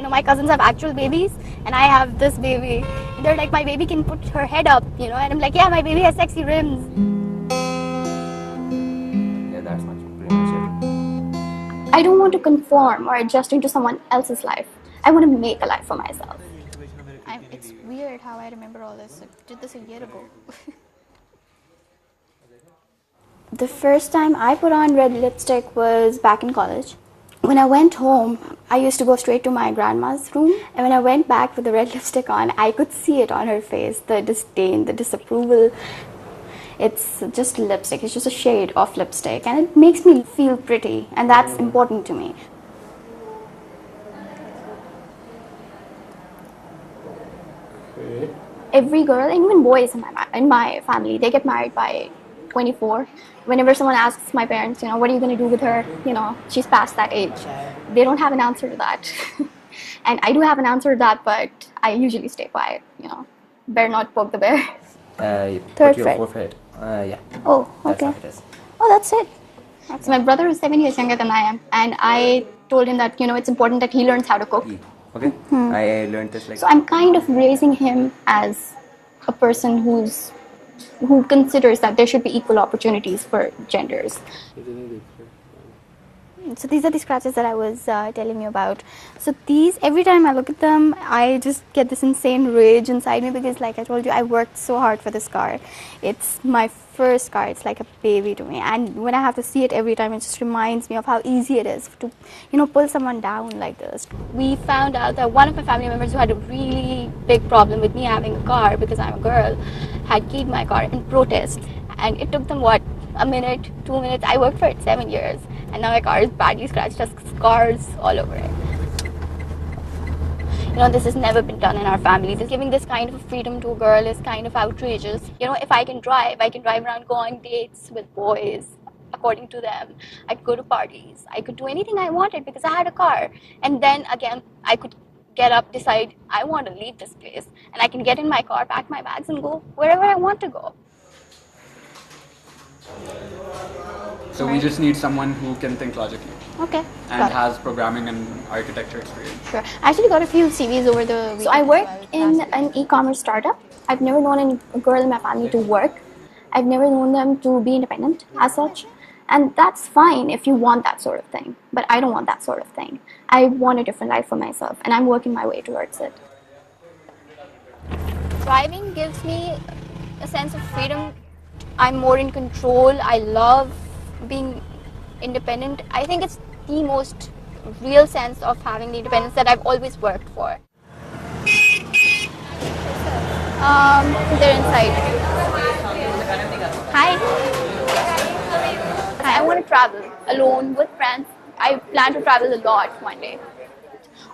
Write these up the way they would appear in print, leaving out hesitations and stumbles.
my cousins have actual babies and I have this baby. And they're like, my baby can put her head up, and I'm like, yeah, my baby has sexy rims. Yeah, that's pretty much it. I don't want to conform or adjust into someone else's life. I want to make a life for myself. It's weird how I remember all this. I did this a year ago. The first time I put on red lipstick was back in college. When I went home, I used to go straight to my grandma's room, and when I went back with the red lipstick on, I could see it on her face, the disdain, the disapproval. It's just lipstick, it's just a shade of lipstick, and it makes me feel pretty, and that's important to me. Okay. Every girl, and even boys in my family, they get married by 24. Whenever someone asks my parents, what are you going to do with her, she's past that age, they don't have an answer to that. And I do have an answer to that, but I usually stay quiet, better not poke the bear. Third fret. Fourth fret. Yeah. Oh, okay. That's how it is. Oh, that's it. So my brother is 7 years younger than I am, and I told him that, it's important that he learns how to cook. Okay. I learned this So I'm kind of raising him as a person who considers that there should be equal opportunities for genders. So these are the scratches that I was telling you about. So these, every time I look at them, I just get this insane rage inside me because, like I told you, I worked so hard for this car. It's my first car. It's like a baby to me. And when I have to see it every time, it just reminds me of how easy it is to, pull someone down like this. We found out that one of my family members who had a really big problem with me having a car because I'm a girl had keyed my car in protest. And it took them, a minute, 2 minutes. I worked for it 7 years. And now my car is badly scratched, has scars all over it. This has never been done in our family. Giving this kind of freedom to a girl is kind of outrageous. If I can drive around, go on dates with boys, according to them. I could go to parties. I could do anything I wanted because I had a car. And then again, I could get up, decide I want to leave this place. And I can get in my car, pack my bags, and go wherever I want to go. So we just need someone who can think logically. Okay. And has programming and architecture experience. Sure. I actually got a few CVs over the week. So I work in an e-commerce startup. I've never known a girl in my family to work. I've never known them to be independent as such. And that's fine if you want that sort of thing. But I don't want that sort of thing. I want a different life for myself, and I'm working my way towards it. Driving gives me a sense of freedom. I'm more in control. I love being independent. I think it's the most real sense of having the independence that I've always worked for. They're inside. Hi. I want to travel alone with friends. I plan to travel a lot one day.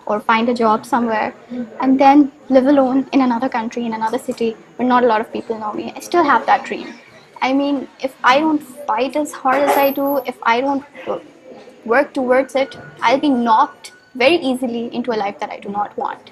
Or find a job somewhere and then live alone in another country, in another city where not a lot of people know me. I still have that dream. I mean, if I don't fight as hard as I do, if I don't work towards it, I'll be knocked very easily into a life that I do not want.